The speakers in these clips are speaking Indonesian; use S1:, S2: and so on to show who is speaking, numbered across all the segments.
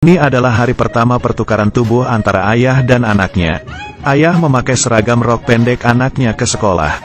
S1: Ini adalah hari pertama pertukaran tubuh antara ayah dan anaknya. Ayah memakai seragam rok pendek anaknya ke sekolah.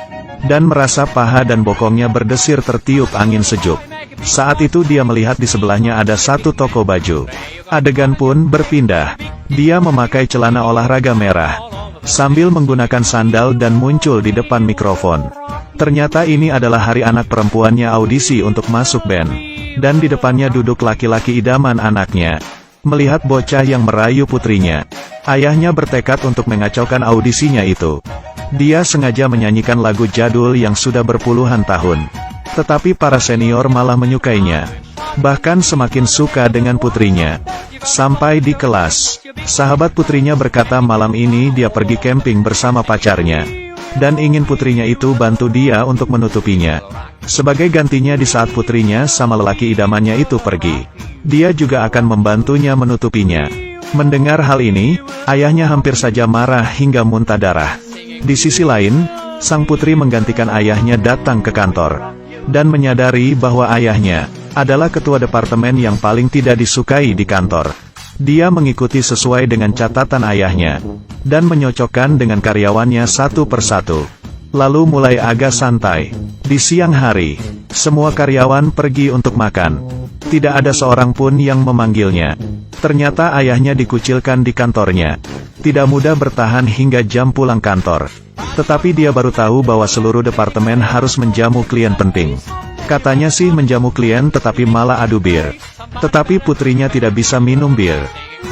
S1: Dan merasa paha dan bokongnya berdesir tertiup angin sejuk. Saat itu dia melihat di sebelahnya ada satu toko baju. Adegan pun berpindah. Dia memakai celana olahraga merah. Sambil menggunakan sandal dan muncul di depan mikrofon. Ternyata ini adalah hari anak perempuannya audisi untuk masuk band. Dan di depannya duduk laki-laki idaman anaknya. Melihat bocah yang merayu putrinya, ayahnya bertekad untuk mengacaukan audisinya itu. Dia sengaja menyanyikan lagu jadul yang sudah berpuluhan tahun. Tetapi para senior malah menyukainya. Bahkan semakin suka dengan putrinya. Sampai di kelas, sahabat putrinya berkata malam ini dia pergi camping bersama pacarnya. Dan ingin putrinya itu bantu dia untuk menutupinya. Sebagai gantinya di saat putrinya sama lelaki idamannya itu pergi, dia juga akan membantunya menutupinya. Mendengar hal ini, ayahnya hampir saja marah hingga muntah darah. Di sisi lain, sang putri menggantikan ayahnya datang ke kantor. Dan menyadari bahwa ayahnya adalah ketua departemen yang paling tidak disukai di kantor. Dia mengikuti sesuai dengan catatan ayahnya. Dan menyocokkan dengan karyawannya satu persatu. Lalu mulai agak santai. Di siang hari, semua karyawan pergi untuk makan. Tidak ada seorang pun yang memanggilnya. Ternyata ayahnya dikucilkan di kantornya. Tidak mudah bertahan hingga jam pulang kantor. Tetapi dia baru tahu bahwa seluruh departemen harus menjamu klien penting. Katanya sih menjamu klien tetapi malah adu bir. Tetapi putrinya tidak bisa minum bir.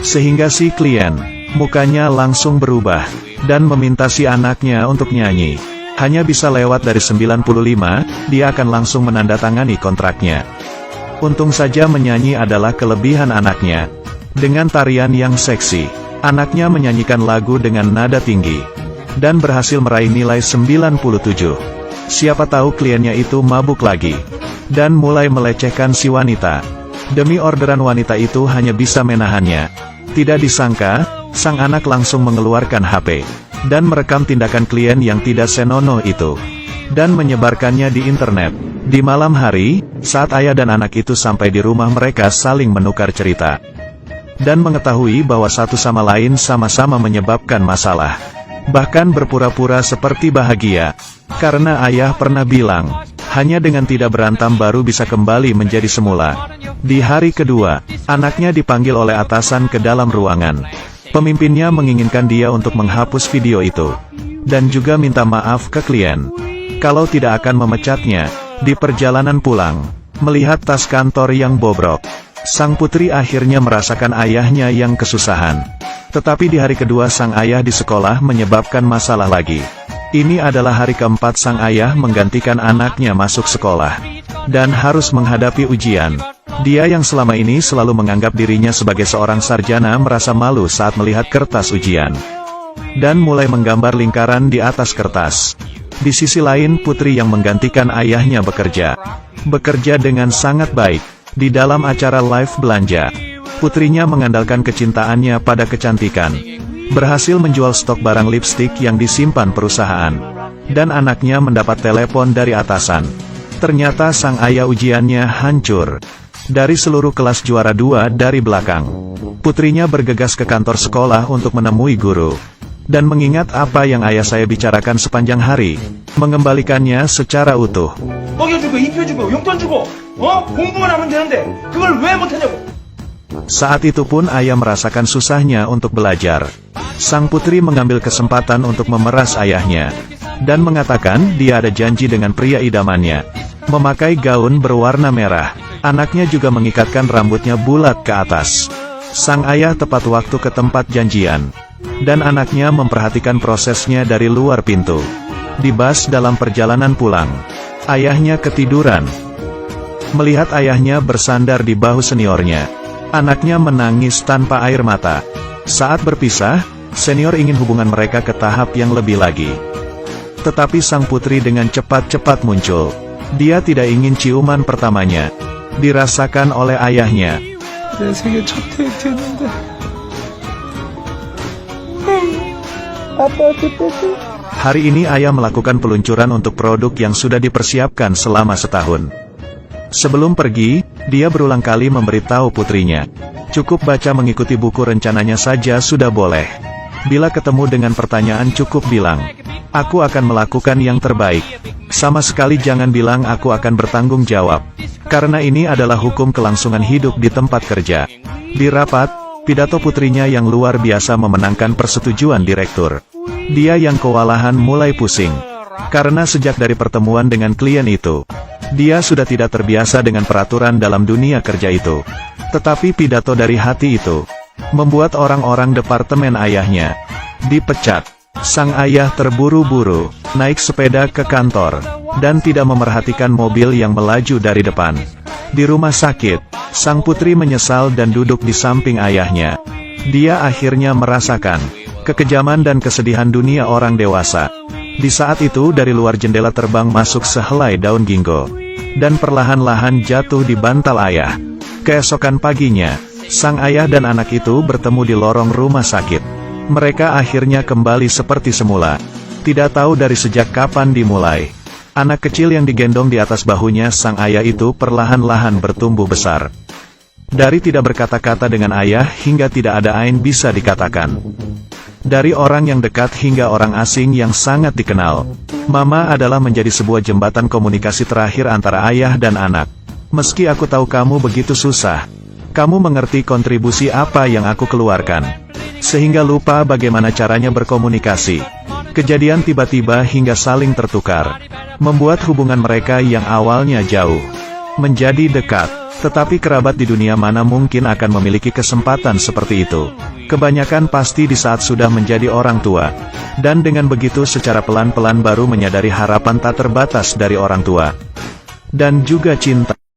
S1: Sehingga si klien, mukanya langsung berubah. Dan meminta si anaknya untuk nyanyi. Hanya bisa lewat dari 95, dia akan langsung menandatangani kontraknya. Untung saja menyanyi adalah kelebihan anaknya. Dengan tarian yang seksi, anaknya menyanyikan lagu dengan nada tinggi. Dan berhasil meraih nilai 97. Siapa tahu kliennya itu mabuk lagi. Dan mulai melecehkan si wanita. Demi orderan wanita itu hanya bisa menahannya. Tidak disangka, sang anak langsung mengeluarkan HP. Dan merekam tindakan klien yang tidak senonoh itu. Dan menyebarkannya di internet. Di malam hari, saat ayah dan anak itu sampai di rumah mereka saling menukar cerita. Dan mengetahui bahwa satu sama lain sama-sama menyebabkan masalah. Bahkan berpura-pura seperti bahagia. Karena ayah pernah bilang, hanya dengan tidak berantem baru bisa kembali menjadi semula. Di hari kedua, anaknya dipanggil oleh atasan ke dalam ruangan. Pemimpinnya menginginkan dia untuk menghapus video itu. Dan juga minta maaf ke klien. Kalau tidak akan memecatnya. Di perjalanan pulang, melihat tas kantor yang bobrok. Sang putri akhirnya merasakan ayahnya yang kesusahan. Tetapi di hari kedua sang ayah di sekolah menyebabkan masalah lagi. Ini adalah hari keempat sang ayah menggantikan anaknya masuk sekolah. Dan harus menghadapi ujian. Dia yang selama ini selalu menganggap dirinya sebagai seorang sarjana merasa malu saat melihat kertas ujian. Dan mulai menggambar lingkaran di atas kertas. Di sisi lain putri yang menggantikan ayahnya bekerja. Bekerja dengan sangat baik. Di dalam acara live belanja. Putrinya mengandalkan kecintaannya pada kecantikan. Berhasil menjual stok barang lipstik yang disimpan perusahaan. Dan anaknya mendapat telepon dari atasan. Ternyata sang ayah ujiannya hancur. Dari seluruh kelas juara 2 dari belakang. Putrinya bergegas ke kantor sekolah untuk menemui guru. Dan mengingat apa yang ayah saya bicarakan sepanjang hari. Mengembalikannya secara utuh. Saat itu pun ayah merasakan susahnya untuk belajar. Sang putri mengambil kesempatan untuk memeras ayahnya. Dan mengatakan dia ada janji dengan pria idamannya. Memakai gaun berwarna merah. Anaknya juga mengikatkan rambutnya bulat ke atas. Sang ayah tepat waktu ke tempat janjian. Dan anaknya memperhatikan prosesnya dari luar pintu. Di bus dalam perjalanan pulang. Ayahnya ketiduran. Melihat ayahnya bersandar di bahu seniornya. Anaknya menangis tanpa air mata. Saat berpisah, senior ingin hubungan mereka ke tahap yang lebih lagi. Tetapi sang putri dengan cepat-cepat muncul. Dia tidak ingin ciuman pertamanya. Dirasakan oleh ayahnya. Hari ini ayah melakukan peluncuran untuk produk yang sudah dipersiapkan selama setahun. Sebelum pergi, dia berulang kali memberitahu putrinya, cukup baca mengikuti buku rencananya saja sudah boleh. Bila ketemu dengan pertanyaan cukup bilang, aku akan melakukan yang terbaik. Sama sekali jangan bilang aku akan bertanggung jawab. Karena ini adalah hukum kelangsungan hidup di tempat kerja. Di rapat, pidato putrinya yang luar biasa memenangkan persetujuan direktur. Dia yang kewalahan mulai pusing. Karena sejak dari pertemuan dengan klien itu, dia sudah tidak terbiasa dengan peraturan dalam dunia kerja itu. Tetapi pidato dari hati itu membuat orang-orang departemen ayahnya dipecat. Sang ayah terburu-buru naik sepeda ke kantor dan tidak memerhatikan mobil yang melaju dari depan. Di rumah sakit, sang putri menyesal dan duduk di samping ayahnya. Dia akhirnya merasakan kekejaman dan kesedihan dunia orang dewasa. Di saat itu dari luar jendela terbang masuk sehelai daun ginkgo dan perlahan-lahan jatuh di bantal ayah. Keesokan paginya, sang ayah dan anak itu bertemu di lorong rumah sakit. Mereka akhirnya kembali seperti semula. Tidak tahu dari sejak kapan dimulai. Anak kecil yang digendong di atas bahunya sang ayah itu perlahan-lahan bertumbuh besar. Dari tidak berkata-kata dengan ayah hingga tidak ada ain bisa dikatakan. Dari orang yang dekat hingga orang asing yang sangat dikenal. Mama adalah menjadi sebuah jembatan komunikasi terakhir antara ayah dan anak. Meski aku tahu kamu begitu susah, kamu mengerti kontribusi apa yang aku keluarkan. Sehingga lupa bagaimana caranya berkomunikasi. Kejadian tiba-tiba hingga saling tertukar. Membuat hubungan mereka yang awalnya jauh menjadi dekat. Tetapi kerabat di dunia mana mungkin akan memiliki kesempatan seperti itu. Kebanyakan pasti di saat sudah menjadi orang tua. Dan dengan begitu secara pelan-pelan baru menyadari harapan tak terbatas dari orang tua. Dan juga cinta.